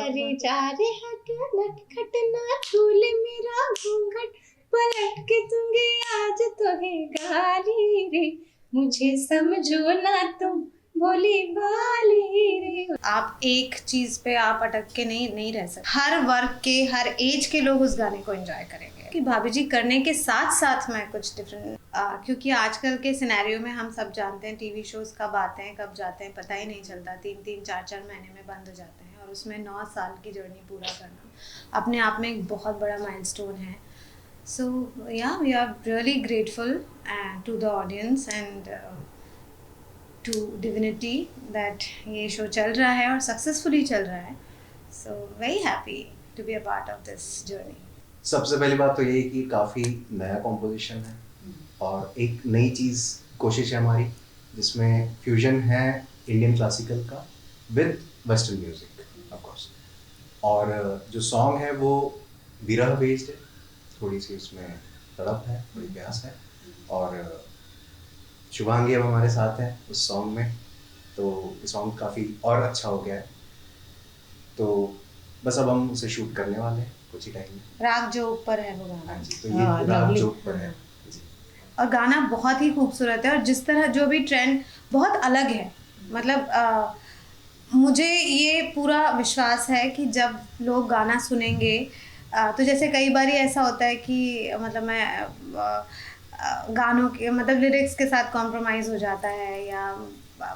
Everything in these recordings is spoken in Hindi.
रे जा रे हट नटखट ना झूले मेरा घूंघट पलट के दूंगी आज तो है गाली रे मुझे समझो ना तुम भोली भाली रे। आप एक चीज पे आप अटक के नहीं रह सकते। हर वर्ग के हर एज के लोग उस गाने को एंजॉय करेंगे कि भाभी जी करने के साथ साथ मैं कुछ डिफरेंट क्योंकि आजकल के सिनेरियो में हम सब जानते हैं टीवी शोज कब आते हैं कब जाते हैं पता ही नहीं चलता। 3-3 4-4 महीने में बंद हो जाते हैं और उसमें 9 साल की जर्नी पूरा करना अपने आप में एक बहुत बड़ा माइलस्टोन है। So yeah, we are really grateful to the audience and to Divinity that ये शो चल रहा है और सक्सेसफुली चल रहा है। So very happy to be a part of this journey. सबसे पहली बात तो यही कि काफ़ी नया कॉम्पोजिशन है और एक नई चीज़ कोशिश है हमारी जिसमें फ्यूजन है इंडियन क्लासिकल का with western music of course. और जो सॉन्ग है वो विरह बेस्ड है, थोड़ी सी उसमें तड़प है, थोड़ी प्यास है और शुभांगी अब हमारे साथ है उस सॉन्ग में, तो ये सॉन्ग काफ़ी और अच्छा हो गया है। तो बस अब हम उसे शूट करने वाले हैं कुछ ही टाइम में। राग जो ऊपर है वो गाना। हाँ जी, तो ये राग जो ऊपर है जी। और गाना बहुत ही खूबसूरत है और जिस तरह जो भी ट्रेंड बहुत अलग है। मतलब मुझे ये पूरा विश्वास है कि जब लोग गाना सुनेंगे तो जैसे कई बार ऐसा होता है कि मतलब मैं गानों के मतलब लिरिक्स के साथ कॉम्प्रोमाइज़ हो जाता है या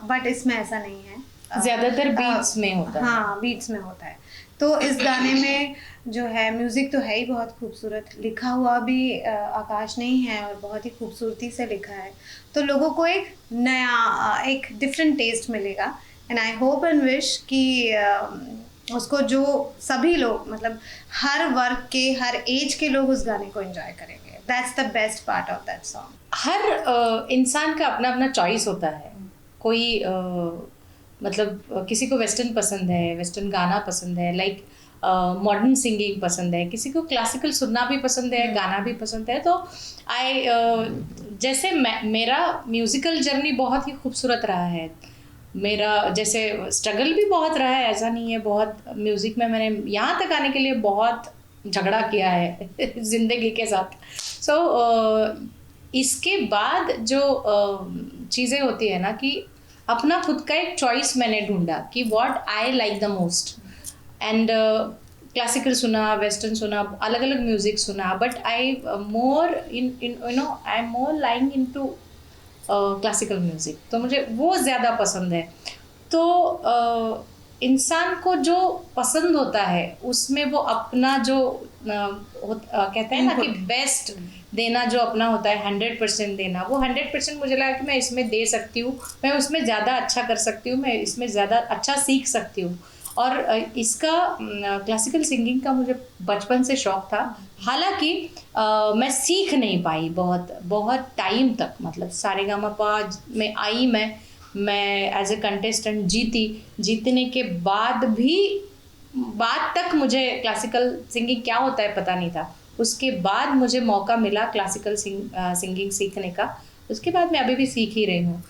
बट इसमें ऐसा नहीं है। ज़्यादातर बीट्स में होता है। हाँ, बीट्स में होता है। तो इस गाने में जो है म्यूज़िक तो है ही बहुत खूबसूरत, लिखा हुआ भी आकाश ने ही है और बहुत ही खूबसूरती से लिखा है। तो लोगों को एक नया एक डिफरेंट टेस्ट मिलेगा and I hope and wish कि उसको जो सभी लोग मतलब हर वर्ग के हर एज के लोग उस गाने को एंजॉय करेंगे। That's the best part of that song. हर इंसान का अपना अपना चॉइस होता है। कोई मतलब किसी को वेस्टर्न पसंद है, वेस्टर्न गाना पसंद है, लाइक मॉडर्न सिंगिंग पसंद है, किसी को क्लासिकल सुनना भी पसंद है, गाना भी पसंद है। तो जैसे मेरा म्यूज़िकल जर्नी बहुत ही खूबसूरत रहा है। मेरा जैसे स्ट्रगल भी बहुत रहा है, ऐसा नहीं है। बहुत म्यूज़िक में मैंने यहाँ तक आने के लिए बहुत झगड़ा किया है ज़िंदगी के साथ। सो इसके बाद जो चीज़ें होती है ना कि अपना खुद का एक चॉइस मैंने ढूंढा कि what I like the most and classical सुना, वेस्टर्न सुना, अलग अलग म्यूज़िक सुना, but I more in you know I am more lying into classical music. तो मुझे वो ज़्यादा पसंद है। तो इंसान को जो पसंद होता है उसमें वो अपना जो कहते हैं ना कि बेस्ट देना जो अपना होता है 100% देना, वो 100% मुझे लगा कि मैं इसमें दे सकती हूँ, मैं उसमें ज़्यादा अच्छा कर सकती हूँ, मैं इसमें ज़्यादा अच्छा सीख सकती हूँ। और इसका क्लासिकल सिंगिंग का मुझे बचपन से शौक़ था। हालांकि मैं सीख नहीं पाई बहुत बहुत टाइम तक। मतलब सारेगामापा में आई मैं एज ए कंटेस्टेंट जीतने के बाद तक मुझे क्लासिकल सिंगिंग क्या होता है पता नहीं था। उसके बाद मुझे मौका मिला क्लासिकल सिंगिंग सीखने का। उसके बाद मैं अभी भी सीख ही रही हूँ।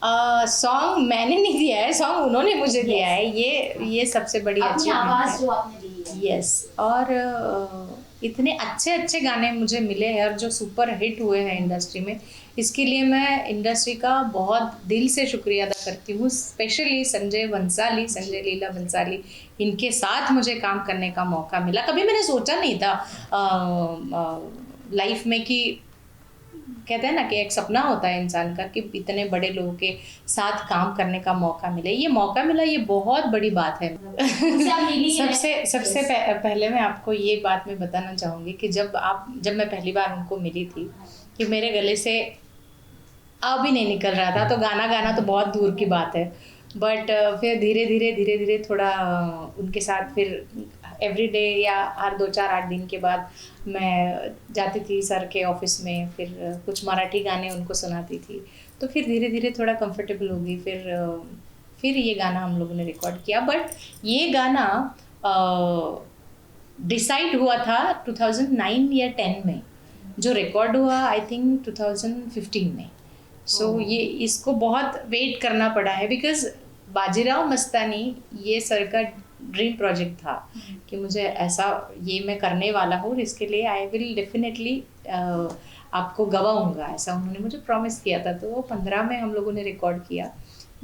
सॉन्ग मैंने नहीं दिया है, सॉन्ग उन्होंने मुझे दिया है। ये सबसे बड़ी अच्छी आवाज़ जो आपने दी है। यस। और इतने अच्छे गाने मुझे मिले हैं और जो सुपर हिट हुए हैं इंडस्ट्री में, इसके लिए मैं इंडस्ट्री का बहुत दिल से शुक्रिया अदा करती हूँ। स्पेशली संजय लीला बंसाली, इनके साथ मुझे काम करने का मौका मिला। कभी मैंने सोचा नहीं था लाइफ में कि कहते हैं ना कि एक सपना होता है इंसान का कि इतने बड़े लोगों के साथ काम करने का मौका मिले। ये मौका मिला, ये बहुत बड़ी बात है। सबसे पहले मैं आपको ये बात मैं बताना चाहूँगी कि जब मैं पहली बार उनको मिली थी कि मेरे गले से आ भी नहीं निकल रहा था, तो गाना तो बहुत दूर की बात है। बट फिर धीरे धीरे थोड़ा उनके साथ फिर एवरीडे या हर 2-4-8 दिन के बाद मैं जाती थी सर के ऑफिस में, फिर कुछ मराठी गाने उनको सुनाती थी। तो फिर धीरे धीरे थोड़ा कंफर्टेबल हो गई। फिर ये गाना हम लोगों ने रिकॉर्ड किया। बट ये गाना डिसाइड हुआ था 2009 या 10 में, जो रिकॉर्ड हुआ आई थिंक 2015 में। सो ये इसको बहुत वेट करना पड़ा है बिकॉज बाजीराव मस्तानी ये सर का ड्रीम प्रोजेक्ट था कि मुझे ऐसा ये मैं करने वाला हूँ, और इसके लिए आई विल डेफिनेटली आपको गवाऊंगा, ऐसा उन्होंने मुझे प्रॉमिस किया था। तो वो 15 में हम लोगों ने रिकॉर्ड किया,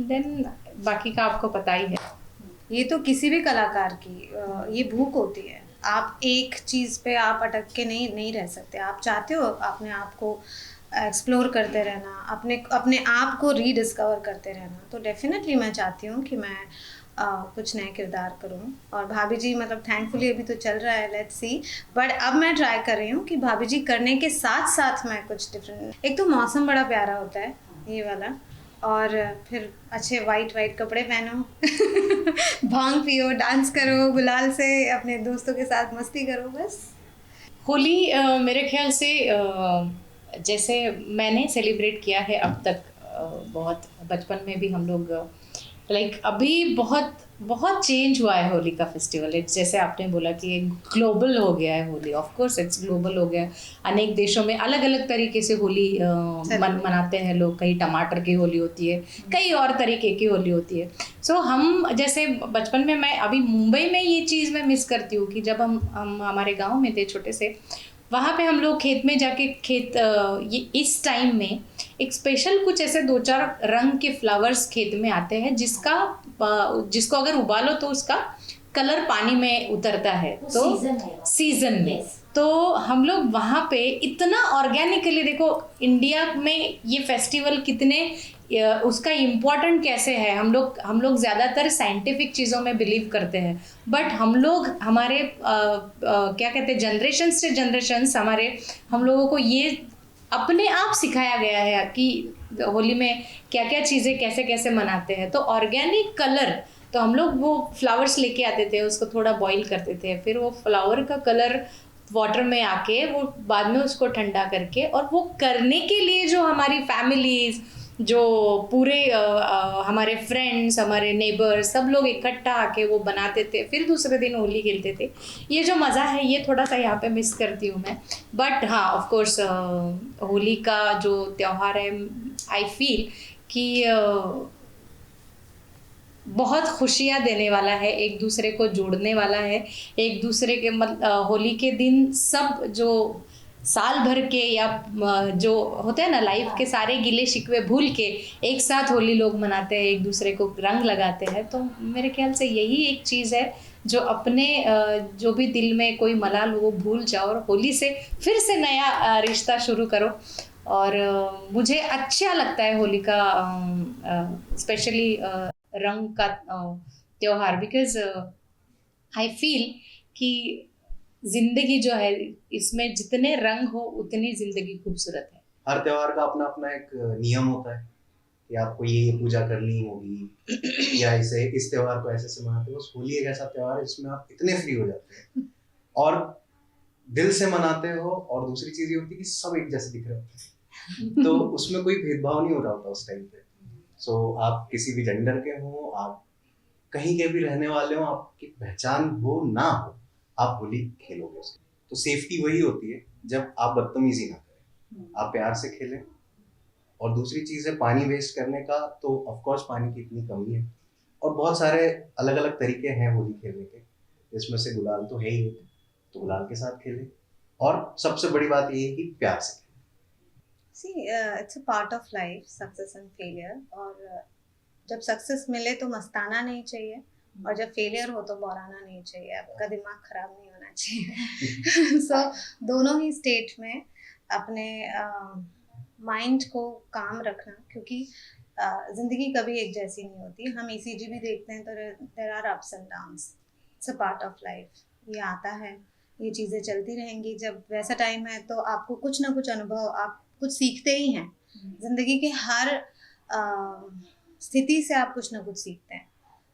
देन बाकी का आपको पता ही है। ये तो किसी भी कलाकार की ये भूख होती है, आप एक चीज़ पे आप अटक के नहीं रह सकते। आप चाहते हो अपने आप को एक्सप्लोर करते रहना, अपने आप को रीडिस्कवर करते रहना। तो डेफिनेटली मैं चाहती हूँ कि मैं कुछ नए किरदार करूँ। और भाभी जी मतलब थैंकफुली अभी तो चल रहा है, लेट्स सी, बट अब मैं ट्राई कर रही हूँ कि भाभी जी करने के साथ साथ मैं कुछ डिफरेंट। एक तो मौसम बड़ा प्यारा होता है ये वाला, और फिर अच्छे वाइट कपड़े पहनो भांग पियो, डांस करो, गुलाल से अपने दोस्तों के साथ मस्ती करो, बस। होली मेरे ख्याल से जैसे मैंने सेलिब्रेट किया है अब तक, बहुत बचपन में भी हम लोग लाइक अभी बहुत बहुत चेंज हुआ है होली का फेस्टिवल। इट्स जैसे आपने बोला कि ग्लोबल हो गया है Holi, of course it's global हो गया है। अनेक देशों में अलग अलग तरीके से होली मनाते हैं लोग। कहीं टमाटर की होली होती है, कई और तरीके की होली होती है। सो हम जैसे बचपन में, मैं अभी मुंबई में ये चीज़ मैं मिस करती हूँ कि जब हम हमारे गाँव में थे छोटे से, वहाँ पे हम लोग खेत में जाके ये इस टाइम में एक स्पेशल कुछ ऐसे 2-4 रंग के फ्लावर्स खेत में आते हैं जिसको अगर उबालो तो उसका कलर पानी में उतरता है। तो सीजन में तो हम लोग वहाँ पे इतना ऑर्गेनिकली, देखो इंडिया में ये फेस्टिवल कितने उसका इम्पोर्टेंट कैसे है। हम लोग ज़्यादातर साइंटिफिक चीज़ों में बिलीव करते हैं, बट हम लोग हमारे क्या कहते हैं, जनरेशन से जनरेशन हम लोगों को ये अपने आप सिखाया गया है कि होली में क्या क्या चीज़ें कैसे कैसे मनाते हैं। तो ऑर्गेनिक कलर, तो हम लोग वो फ्लावर्स लेके आते थे, उसको थोड़ा बॉईल करते थे, फिर वो फ्लावर का कलर वाटर में आके वो बाद में उसको ठंडा करके, और वो करने के लिए जो हमारी फैमिलीज, जो पूरे हमारे फ्रेंड्स, हमारे नेबर्स, सब लोग इकट्ठा आके वो बनाते थे, फिर दूसरे दिन होली खेलते थे। ये जो मज़ा है ये थोड़ा सा यहाँ पे मिस करती हूँ मैं। बट हाँ, ऑफ कोर्स होली का जो त्यौहार है, आई फील कि बहुत खुशियाँ देने वाला है, एक दूसरे को जोड़ने वाला है। एक दूसरे के होली के दिन सब जो साल भर के या जो होते हैं ना लाइफ के सारे गिले शिकवे भूल के एक साथ होली लोग मनाते हैं, एक दूसरे को रंग लगाते हैं। तो मेरे ख्याल से यही एक चीज़ है जो अपने जो भी दिल में कोई मलाल वो भूल जाओ और होली से फिर से नया रिश्ता शुरू करो। और मुझे अच्छा लगता है होली का स्पेशली रंग का त्योहार, बिकॉज आई फील कि जिंदगी जो है इसमें जितने रंग हो उतनी जिंदगी खूबसूरत है। हर त्योहार का अपना अपना एक नियम होता है कि आपको ये पूजा करनी होगी या इस त्योहार को ऐसे मनाते हो। होली एक ऐसा त्योहार है जिसमें आप इतने फ्री हो जाते हैं और दिल से मनाते हो, और दूसरी चीज ये होती है कि सब एक जैसे दिख रहे होते हैं तो उसमें कोई भेदभाव नहीं हो रहा होता उस टाइम पे। सो आप किसी भी जेंडर के हो, आप कहीं के भी रहने वाले हो, आपकी पहचान हो ना हो, आप होली खेलोगे उसके। तो सेफ्टी वही होती है जब आप बदतमीजी ना करें, आप प्यार से खेलें। और दूसरी चीज़ है पानी वेस्ट करने का, तो ऑफकोर्स पानी की इतनी कमी है और बहुत सारे अलग अलग तरीके हैं होली खेलने के, इसमें से गुलाल तो है ही, तो गुलाल के साथ खेलें। और सबसे बड़ी बात ये है कि प्यार से खेलें। See, it's a part of life, success and failure. और जब सक्सेस मिले तो मस्ताना नहीं चाहिए, और जब फेलियर हो तो बौराना नहीं चाहिए, आपका दिमाग खराब नहीं होना चाहिए। सो दोनों ही स्टेट में अपने माइंड को काम रखना, क्योंकि ज़िंदगी कभी एक जैसी नहीं होती। हम ECG भी देखते हैं तो there are ups and downs, it's a part of life. ये आता है, ये चीज़ें चलती रहेंगी। जब वैसा टाइम है तो आपको कुछ ना कुछ अनुभव, आप कुछ सीखते ही हैं। ज़िंदगी के हर स्थिति से आप कुछ ना कुछ सीखते हैं।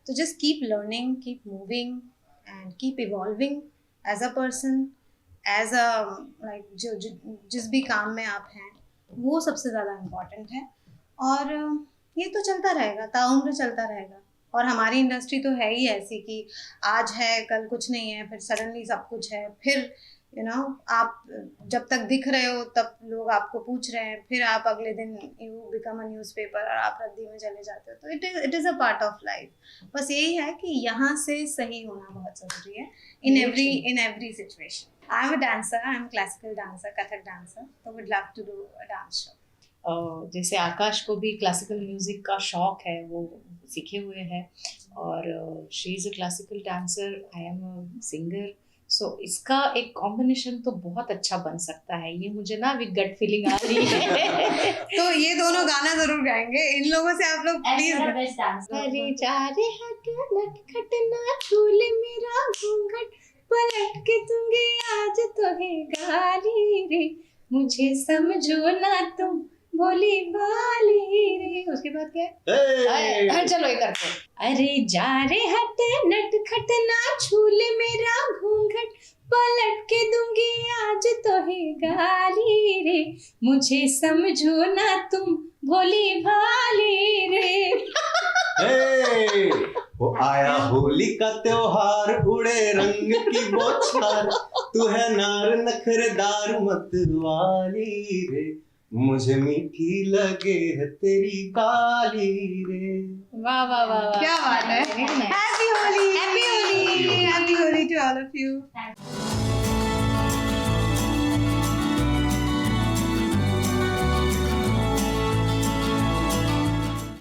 तो just keep learning, keep moving and keep evolving as a person, as a like जिस भी काम में आप हैं वो सबसे ज़्यादा इम्पॉर्टेंट है। और ये तो चलता रहेगा, ताउम्र चलता रहेगा। और हमारी इंडस्ट्री तो है ही ऐसी कि आज है कल कुछ नहीं है, फिर सडनली सब कुछ है, फिर यू नो आप जब तक दिख रहे हो तब लोग आपको पूछ रहे हैं, फिर आप अगले दिन यू बिकम अ न्यूज़पेपर और आप रद्दी में चले जाते हो, तो it is a part of life. बस यही है कि यहाँ से सही होना बहुत ज़रूरी है in every situation. I am a dancer, I am classical dancer, Kathak dancer, तो would love to do a dance show. जैसे आकाश को भी क्लासिकल म्यूजिक का शौक है, वो सीखे हुए हैं, और she is a classical dancer, I am a singer, so इसका एक कॉम्बिनेशन तो बहुत अच्छा बन सकता है। ये मुझे ना अभी गट फीलिंग आ रही है। तो ये दोनों गाना जरूर गाएंगे इन लोगों से, आप लोग प्लीज। अरे जा रे हट नटखट ना झूले मेरा घूंघट, पलट के दूंगी आज तो है गाली रे, मुझे समझो ना तुम भोली भाली रे। उसके बाद क्या है? हाँ चलो ये करते हैं। अरे जा रे हट नटखट ना झूले मेरा घूंघट, पलट के दूंगी आज तो है गाली रे, मुझे समझो ना तुम भोली भाली रे। वो आया होली का त्योहार, उड़े रंग की बौछार, तू है नार नखरेदार मत वाली रे, मुझे मीठी लगे है तेरी गाली रे। वाह वाह वाह वाह, क्या बात है। Happy Holi, happy Holi, happy Holi to all of you.